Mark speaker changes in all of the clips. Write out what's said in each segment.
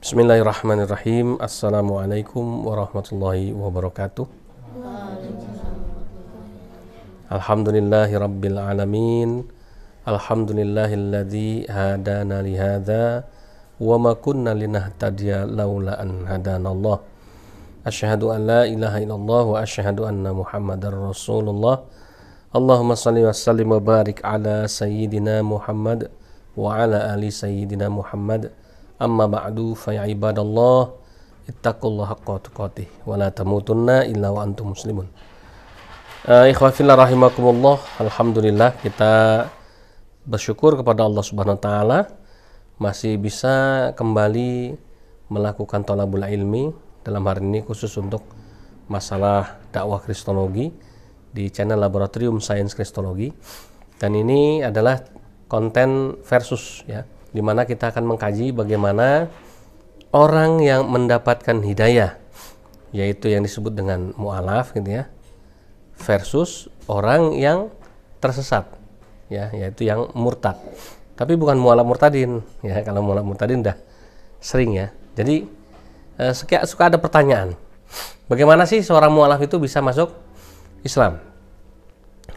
Speaker 1: Bismillahirrahmanirrahim. Assalamualaikum warahmatullahi wabarakatuh. Alhamdulillahi rabbil alamin. Alhamdulillahilladzi hadana lihadza wa ma kunna linahtadiya laula an hadanallah. Asyhadu an la ilaha illallah wa asyhadu anna Muhammadar Rasulullah. Allahumma shalli wa sallim wa barik ala sayyidina Muhammad wa ala ali sayyidina Muhammad. Amma ba'du fa ya ibadallah ittaqullaha haqqa tuqatih wa la tamutunna illa wa antum muslimun. Ikhwah fillah rahimakumullah, alhamdulillah kita bersyukur kepada Allah Subhanahu wa taala masih bisa kembali melakukan thalabul ilmi dalam hari ini khusus untuk masalah dakwah kristologi di channel Laboratorium Sains Kristologi. Dan ini adalah konten versus ya, di mana kita akan mengkaji bagaimana orang yang mendapatkan hidayah, yaitu yang disebut dengan mu'alaf gitu ya, versus orang yang tersesat ya, yaitu yang murtad. Tapi bukan mu'alaf murtadin ya, kalau mu'alaf murtadin udah sering ya. Jadi suka ada pertanyaan, bagaimana sih seorang mu'alaf itu bisa masuk Islam?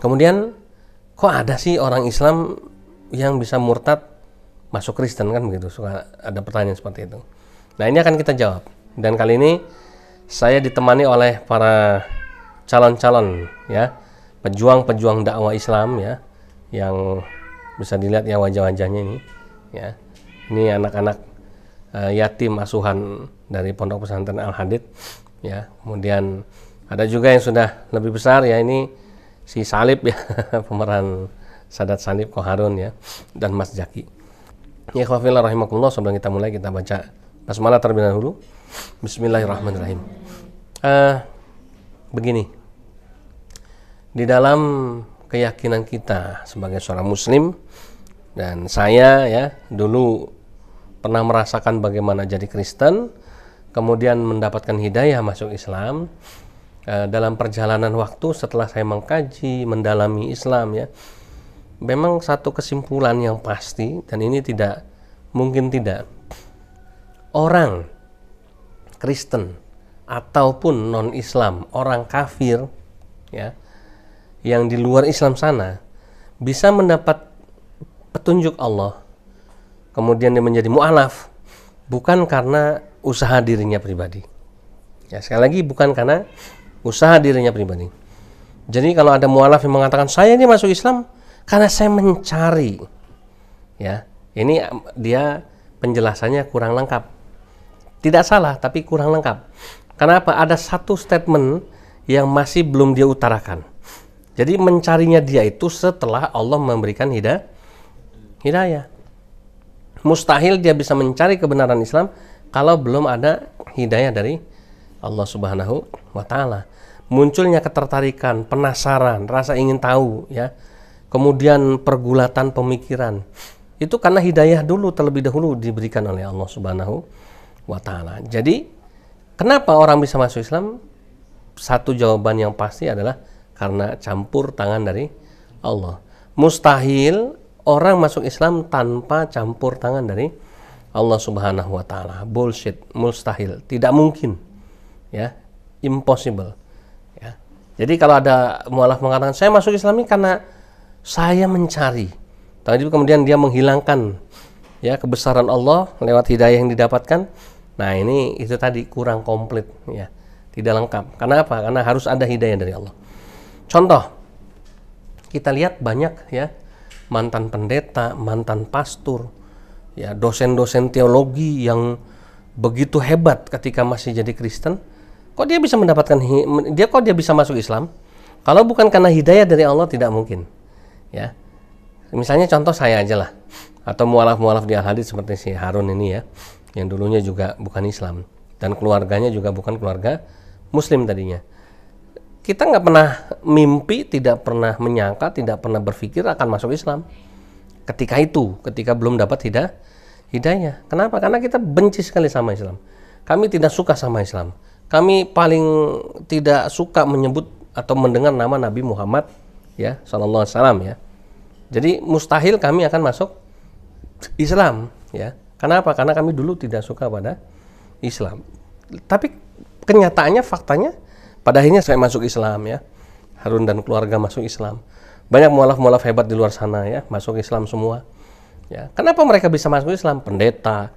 Speaker 1: Kemudian kok ada sih orang Islam yang bisa murtad masuk Kristen, kan begitu, suka ada pertanyaan seperti itu. Nah, ini akan kita jawab. Dan kali ini saya ditemani oleh para calon-calon ya, pejuang-pejuang dakwah Islam ya, yang bisa dilihat ya wajah-wajahnya ini ya. Ini anak-anak yatim asuhan dari Pondok Pesantren Al-Hadid ya. Kemudian ada juga yang sudah lebih besar ya, ini si Salib ya, pemeran Sadat Salib Koharun ya, dan Mas Jaki. Ya khawfillah rahimakumullah, sebelum kita mulai kita baca basmalah terlebih dahulu. Bismillahirrahmanirrahim. Begini, di dalam keyakinan kita sebagai seorang muslim, dan saya ya dulu pernah merasakan bagaimana jadi Kristen, kemudian mendapatkan hidayah masuk Islam. Dalam perjalanan waktu setelah saya mengkaji, mendalami Islam ya, memang satu kesimpulan yang pasti, dan ini tidak mungkin tidak, orang Kristen ataupun non-Islam, orang kafir ya, yang di luar Islam sana bisa mendapat petunjuk Allah, kemudian dia menjadi mu'alaf, bukan karena usaha dirinya pribadi ya, sekali lagi bukan karena usaha dirinya pribadi. Jadi kalau ada mu'alaf yang mengatakan saya ini masuk Islam karena saya mencari ya, ini dia penjelasannya kurang lengkap. Tidak salah, tapi kurang lengkap. Kenapa? Ada satu statement yang masih belum dia utarakan. Jadi mencarinya dia itu setelah Allah memberikan hidayah. Mustahil dia bisa mencari kebenaran Islam kalau belum ada hidayah dari Allah Subhanahu wa taala. Munculnya ketertarikan, penasaran, rasa ingin tahu ya, kemudian pergulatan pemikiran, itu karena hidayah dulu terlebih dahulu diberikan oleh Allah Subhanahu wa taala. Jadi kenapa orang bisa masuk Islam? Satu jawaban yang pasti adalah karena campur tangan dari Allah. Mustahil orang masuk Islam tanpa campur tangan dari Allah Subhanahu wa taala. Bullshit, mustahil, tidak mungkin. Ya, impossible. Ya. Jadi kalau ada mu'alaf mengatakan saya masuk Islam ini karena saya mencari, tapi kemudian dia menghilangkan ya kebesaran Allah lewat hidayah yang didapatkan. Nah, ini itu tadi kurang komplit ya, tidak lengkap. Karena apa? Karena harus ada hidayah dari Allah. Contoh, kita lihat banyak ya mantan pendeta, mantan pastor, ya dosen-dosen teologi yang begitu hebat ketika masih jadi Kristen. Kok dia bisa mendapatkan kok dia bisa masuk Islam? Kalau bukan karena hidayah dari Allah, tidak mungkin. Ya, misalnya contoh saya aja lah, atau mu'alaf di Al-Hadid seperti si Harun ini ya, yang dulunya juga bukan Islam dan keluarganya juga bukan keluarga Muslim tadinya. Kita nggak pernah mimpi, tidak pernah menyangka, tidak pernah berpikir akan masuk Islam ketika belum dapat hidayah. Kenapa? Karena kita benci sekali sama Islam. Kami tidak suka sama Islam. Kami paling tidak suka menyebut atau mendengar nama Nabi Muhammad ya, sallallahu alaihi wasallam ya. Jadi mustahil kami akan masuk Islam ya. Kenapa? Karena kami dulu tidak suka pada Islam. Tapi kenyataannya, faktanya, pada akhirnya saya masuk Islam ya. Harun dan keluarga masuk Islam. Banyak mualaf-mualaf hebat di luar sana ya, masuk Islam semua. Ya, kenapa mereka bisa masuk Islam? Pendeta,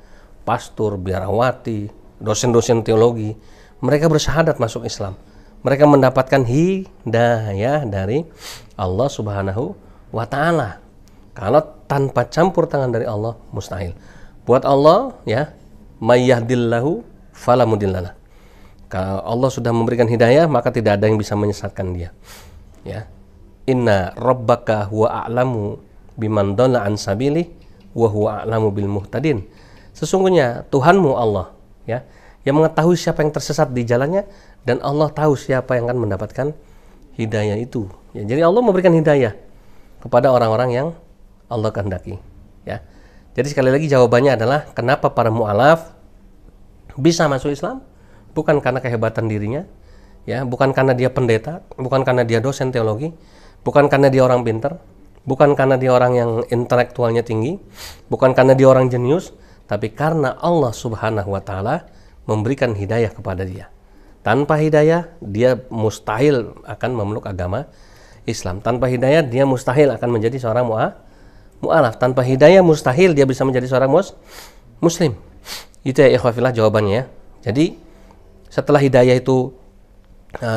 Speaker 1: pastor, biarawati, dosen-dosen teologi, mereka bersyahadat masuk Islam. Mereka mendapatkan hidayah dari Allah Subhanahu wa Ta'ala. Kalau tanpa campur tangan dari Allah, mustahil. Buat Allah ya, may yahdillahu fala mudhillalah. Kalau Allah sudah memberikan hidayah, maka tidak ada yang bisa menyesatkan dia. Ya. Inna rabbaka huwa a'lamu biman dhalla an sabilih wa huwa a'lamu bil muhtadin. Sesungguhnya Tuhanmu Allah ya, yang mengetahui siapa yang tersesat di jalannya, dan Allah tahu siapa yang akan mendapatkan hidayah itu. Ya, jadi Allah memberikan hidayah kepada orang-orang yang Allah kehendaki. Ya. Jadi sekali lagi jawabannya adalah kenapa para mu'alaf bisa masuk Islam? Bukan karena kehebatan dirinya, ya, bukan karena dia pendeta, bukan karena dia dosen teologi, bukan karena dia orang pintar, bukan karena dia orang yang intelektualnya tinggi, bukan karena dia orang jenius, tapi karena Allah Subhanahu wa Ta'ala memberikan hidayah kepada dia. Tanpa hidayah, dia mustahil akan memeluk agama Islam. Tanpa hidayah, dia mustahil akan menjadi seorang mu'alaf. Tanpa hidayah, mustahil dia bisa menjadi seorang muslim. Itu ya ikhwafillah jawabannya ya. Jadi setelah hidayah itu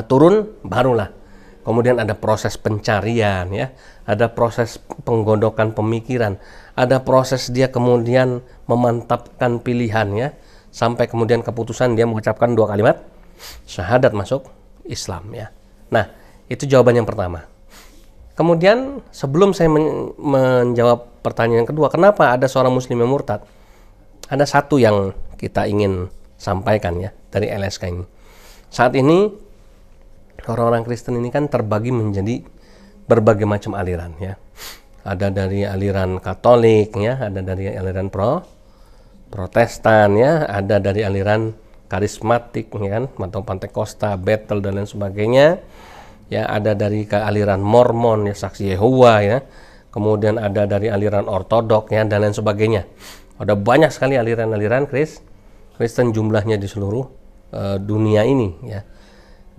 Speaker 1: turun, barulah kemudian ada proses pencarian ya, ada proses penggodokan pemikiran, ada proses dia kemudian memantapkan pilihan ya, sampai kemudian keputusan dia mengucapkan 2 kalimat syahadat masuk Islam ya. Nah, itu jawaban yang pertama. Kemudian sebelum saya menjawab pertanyaan yang kedua, kenapa ada seorang muslim yang murtad? Ada satu yang kita ingin sampaikan ya dari LSK ini. Saat ini orang-orang Kristen ini kan terbagi menjadi berbagai macam aliran ya. Ada dari aliran Katolik ya, ada dari aliran Protestan ya, ada dari aliran karismatik ya kan, atau Pantekosta, Bethel dan lain sebagainya. Ya, ada dari aliran Mormon ya, Saksi Yehova ya. Kemudian ada dari aliran Ortodok ya dan lain sebagainya. Ada banyak sekali aliran-aliran Kristen jumlahnya di seluruh dunia ini ya.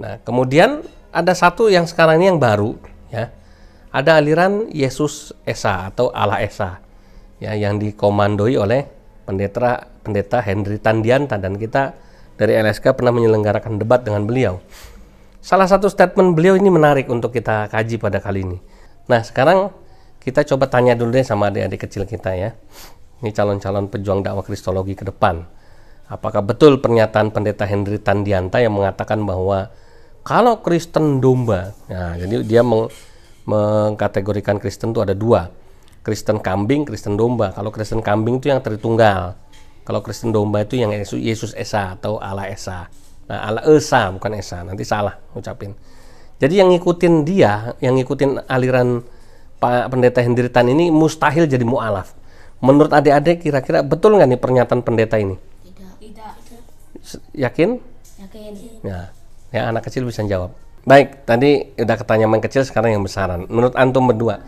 Speaker 1: Nah, kemudian ada satu yang sekarang ini yang baru ya. Ada aliran Yesus Esa atau Allah Esa ya, yang dikomandoi oleh pendeta Henry Tandianta, dan kita dari LSK pernah menyelenggarakan debat dengan beliau. Salah satu statement beliau ini menarik untuk kita kaji pada kali ini. Nah, sekarang kita coba tanya dulu deh sama adik-adik kecil kita ya. Ini calon-calon pejuang dakwah Kristologi ke depan. Apakah betul pernyataan pendeta Henry Tandianta yang mengatakan bahwa kalau Kristen domba, nah, jadi dia mengkategorikan Kristen itu ada 2, Kristen kambing, Kristen domba. Kalau Kristen kambing itu yang Tritunggal, kalau Kristen domba itu yang Yesus Esa atau Allah Esa. Nah, Allah Esa bukan Esa, nanti salah ucapin. Jadi yang ngikutin dia, yang ngikutin aliran Pak Pendeta Henry Tan ini mustahil jadi mu'alaf. Menurut adik-adik kira-kira betul nggak nih pernyataan pendeta ini? Yakin? Yakin. Ya, anak kecil bisa jawab. Baik, tadi udah ketanya yang kecil, sekarang yang besaran. Menurut antum berdua,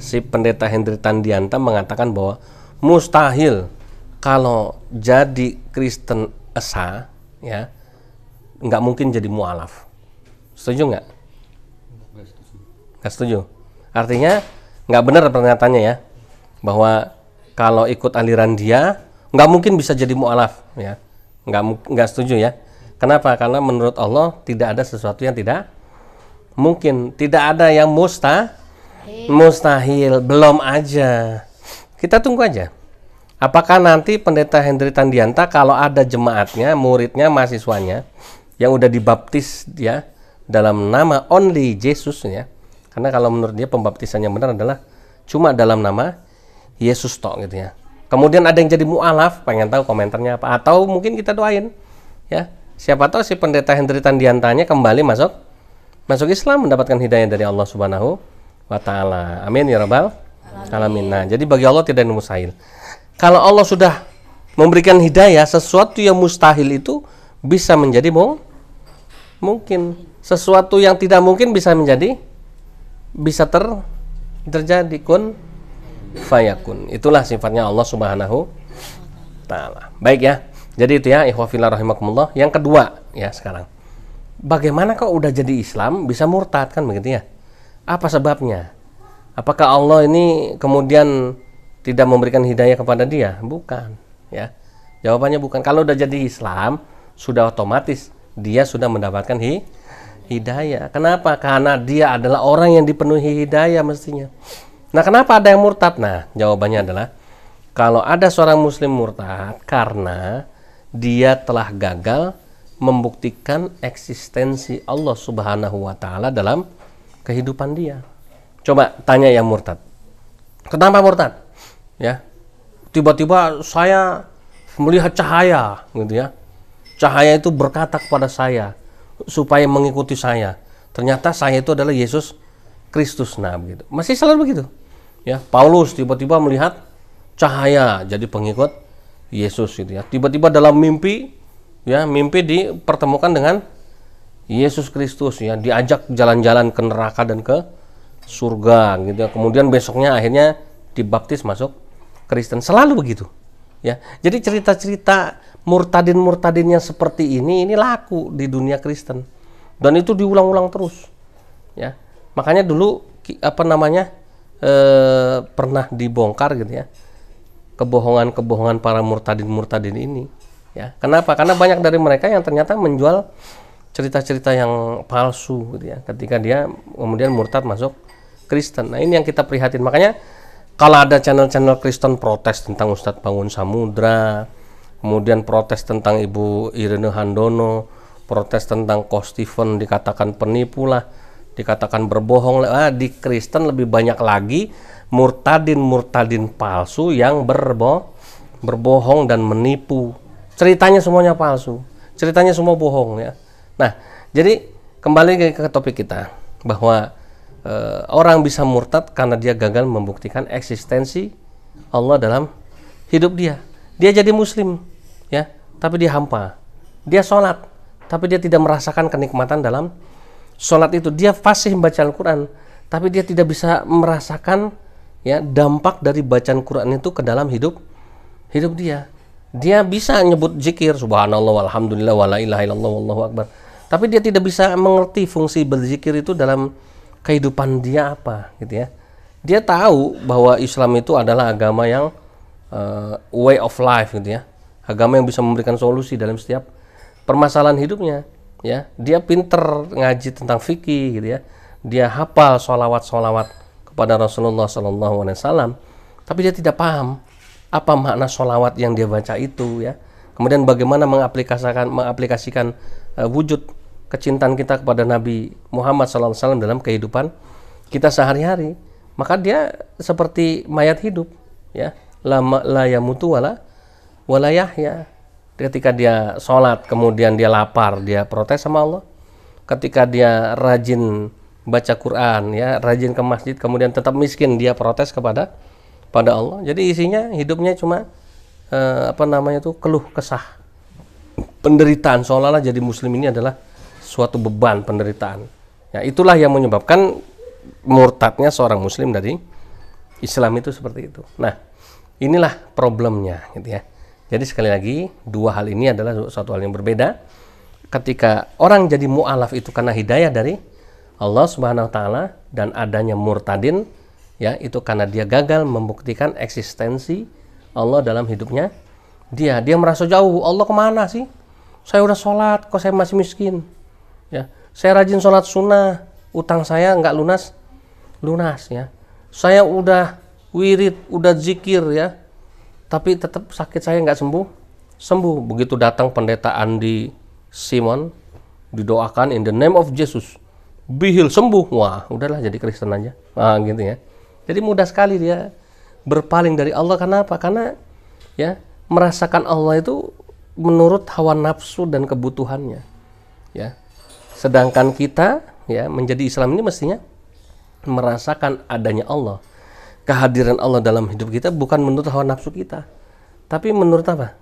Speaker 1: si pendeta Henry Tandianta mengatakan bahwa mustahil kalau jadi Kristen Esa, ya, nggak mungkin jadi mu'alaf. Setuju nggak? Nggak setuju. Artinya nggak benar pernyataannya ya, bahwa kalau ikut aliran dia nggak mungkin bisa jadi mu'alaf ya. Nggak setuju ya. Kenapa? Karena menurut Allah tidak ada sesuatu yang tidak mungkin, tidak ada yang mustahil, belum aja. Kita tunggu aja. Apakah nanti pendeta Henry Tandianta kalau ada jemaatnya, muridnya, mahasiswanya yang udah dibaptis ya dalam nama only Jesus ya. Karena kalau menurut dia pembaptisan yang benar adalah cuma dalam nama Yesus tok gitu ya. Kemudian ada yang jadi mu'alaf, pengen tahu komentarnya apa, atau mungkin kita doain ya. Siapa tahu si pendeta Henry Tandiantanya kembali masuk Islam, mendapatkan hidayah dari Allah Subhanahu wa Ta'ala. Amin ya rabbal alamin. Nah, jadi bagi Allah tidak ada mustahil. Kalau Allah sudah memberikan hidayah, sesuatu yang mustahil itu bisa menjadi mungkin. Sesuatu yang tidak mungkin bisa terjadi, kun fayakun. Itulah sifatnya Allah Subhanahu taala. Baik ya. Jadi itu ya, ikhwah fillah rahimakumullah. Yang kedua ya sekarang. Bagaimana kok udah jadi Islam bisa murtad kan begitu ya? Apa sebabnya? Apakah Allah ini kemudian tidak memberikan hidayah kepada dia? Bukan, ya. Jawabannya bukan. Kalau udah jadi Islam, sudah otomatis dia sudah mendapatkan hidayah. Kenapa? Karena dia adalah orang yang dipenuhi hidayah mestinya. Nah, kenapa ada yang murtad? Nah, jawabannya adalah kalau ada seorang muslim murtad karena dia telah gagal membuktikan eksistensi Allah Subhanahu wa taala dalam kehidupan dia. Coba tanya yang murtad. Kenapa murtad? Ya. Tiba-tiba saya melihat cahaya, gitu ya. Cahaya itu berkata kepada saya supaya mengikuti saya. Ternyata saya itu adalah Yesus Kristus, nah begitu. Masih selalu begitu. Ya, Paulus tiba-tiba melihat cahaya jadi pengikut Yesus gitu ya. Tiba-tiba dalam mimpi ya, mimpi dipertemukan dengan Yesus Kristus ya, diajak jalan-jalan ke neraka dan ke surga gitu ya. Kemudian besoknya akhirnya dibaptis masuk Kristen. Selalu begitu. Ya. Jadi cerita-cerita murtadin-murtadin yang seperti ini laku di dunia Kristen. Dan itu diulang-ulang terus. Ya. Makanya dulu pernah dibongkar gitu ya. Kebohongan-kebohongan para murtadin-murtadin ini. Ya, kenapa? Karena banyak dari mereka yang ternyata menjual cerita-cerita yang palsu gitu ya, ketika dia kemudian murtad masuk Kristen. Nah, ini yang kita prihatin. Makanya kalau ada channel-channel Kristen protes tentang Ustadz Bangun Samudra, kemudian protes tentang Ibu Irene Handono, protes tentang Ko Stephen dikatakan penipu lah, dikatakan berbohong lah, di Kristen lebih banyak lagi murtadin palsu yang berbohong dan menipu. Ceritanya semuanya palsu, ceritanya semua bohong ya. Nah, jadi kembali ke topik kita bahwa orang bisa murtad karena dia gagal membuktikan eksistensi Allah dalam hidup dia. Dia jadi muslim ya, tapi dia hampa. Dia sholat, tapi dia tidak merasakan kenikmatan dalam sholat itu. Dia fasih membaca Al-Quran, tapi dia tidak bisa merasakan ya dampak dari bacaan Quran itu ke dalam hidup dia. Dia bisa nyebut zikir subhanallah walhamdulillah wala ilaha illallah wallahu akbar, tapi dia tidak bisa mengerti fungsi berzikir itu dalam kehidupan dia apa gitu ya. Dia tahu bahwa Islam itu adalah agama yang way of life gitu ya, agama yang bisa memberikan solusi dalam setiap permasalahan hidupnya ya. Dia pinter ngaji tentang fikih gitu ya, dia hafal sholawat kepada Rasulullah SAW, tapi dia tidak paham apa makna sholawat yang dia baca itu ya. Kemudian bagaimana mengaplikasikan wujud kecintaan kita kepada Nabi Muhammad SAW dalam kehidupan kita sehari-hari. Maka dia seperti mayat hidup ya, la yamutu wala yahya. Ketika dia sholat kemudian dia lapar, dia protes sama Allah. Ketika dia rajin baca Quran ya, rajin ke masjid, kemudian tetap miskin, dia protes kepada Allah. Jadi isinya hidupnya cuma keluh kesah, penderitaan, seolah-olah jadi muslim ini adalah suatu beban, penderitaan. Ya, itulah yang menyebabkan murtadnya seorang muslim dari Islam itu seperti itu. Nah, inilah problemnya gitu ya. Jadi sekali lagi, dua hal ini adalah suatu hal yang berbeda. Ketika orang jadi mu'alaf itu karena hidayah dari Allah Subhanahu wa taala, dan adanya murtadin ya, itu karena dia gagal membuktikan eksistensi Allah dalam hidupnya. Dia merasa jauh, Allah kemana sih? Saya udah sholat, kok saya masih miskin? Ya, saya rajin sholat sunnah, utang saya nggak lunas ya. Saya udah wirid, udah zikir ya, tapi tetap sakit saya nggak sembuh. Begitu datang pendeta Andi Simon, didoakan in the name of Jesus, bihil sembuh. Wah, udahlah jadi Kristen aja. Nah, gitu ya. Jadi mudah sekali dia berpaling dari Allah. Kenapa? Karena ya merasakan Allah itu menurut hawa nafsu dan kebutuhannya. Ya. Sedangkan kita ya menjadi Islam ini mestinya merasakan adanya Allah, kehadiran Allah dalam hidup kita bukan menurut hawa nafsu kita, tapi menurut apa?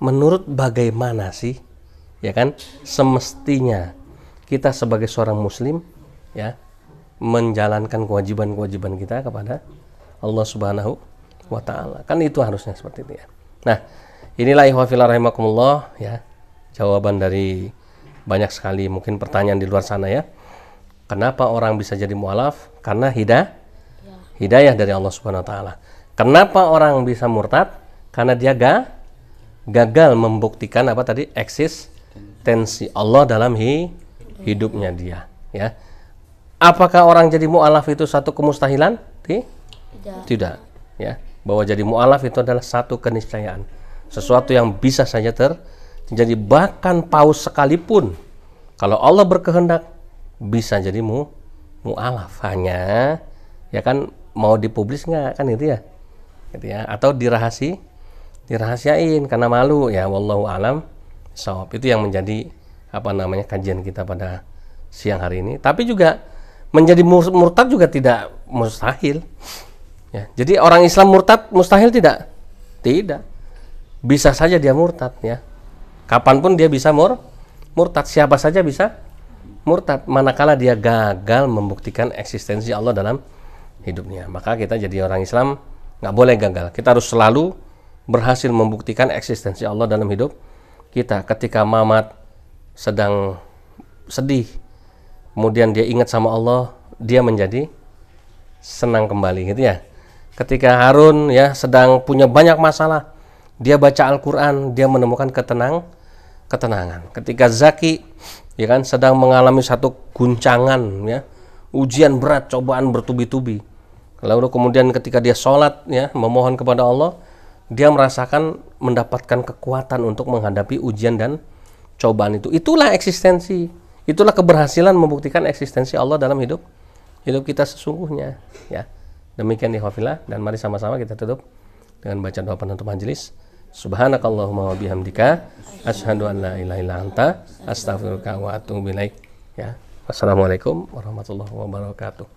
Speaker 1: Menurut bagaimana sih, ya kan? Semestinya kita sebagai seorang Muslim ya menjalankan kewajiban-kewajiban kita kepada Allah Subhanahu wa taala. Kan itu harusnya seperti itu ya. Nah, inilah ikhwah fillah rahimakumullah ya, jawaban dari banyak sekali mungkin pertanyaan di luar sana ya. Kenapa orang bisa jadi mu'alaf? Karena hidayah dari Allah Subhanahu wa taala. Kenapa orang bisa murtad? Karena dia gagal membuktikan apa tadi? Eksistensi Allah dalam hidupnya dia, ya. Apakah orang jadi mu'alaf itu satu kemustahilan? Tidak, ya. Bahwa jadi mu'alaf itu adalah satu keniscayaan. Sesuatu yang bisa saja terjadi, bahkan paus sekalipun kalau Allah berkehendak bisa jadi mu'alaf, hanya ya kan mau dipublis nggak kan itu ya, gitu ya, atau dirahasiain karena malu ya, wallahu alam shawab. Itu yang menjadi apa namanya kajian kita pada siang hari ini. Tapi juga menjadi murtad juga tidak mustahil ya. Jadi orang Islam murtad mustahil tidak, bisa saja dia murtad ya, kapanpun dia bisa murtad, siapa saja bisa murtad manakala dia gagal membuktikan eksistensi Allah dalam hidupnya. Maka kita jadi orang Islam nggak boleh gagal, kita harus selalu berhasil membuktikan eksistensi Allah dalam hidup kita. Ketika Mamat sedang sedih, kemudian dia ingat sama Allah, dia menjadi senang kembali, gitu ya. Ketika Harun ya sedang punya banyak masalah, dia baca Al-Quran, dia menemukan ketenangan. Ketika Zaki ya kan sedang mengalami satu guncangan ya, ujian berat, cobaan bertubi-tubi, lalu kemudian ketika dia sholat ya memohon kepada Allah, dia merasakan mendapatkan kekuatan untuk menghadapi ujian dan cobaan itu. Itulah eksistensi, itulah keberhasilan membuktikan eksistensi Allah dalam hidup kita sesungguhnya ya. Demikian ikhwafillah, dan mari sama-sama kita tutup dengan baca doa penutup majelis. Subhanakallahumma wa bihamdika asyhadu an la ilaha illa anta astaghfiruka wa atubu ilaik ya. Wassalamualaikum warahmatullahi wabarakatuh.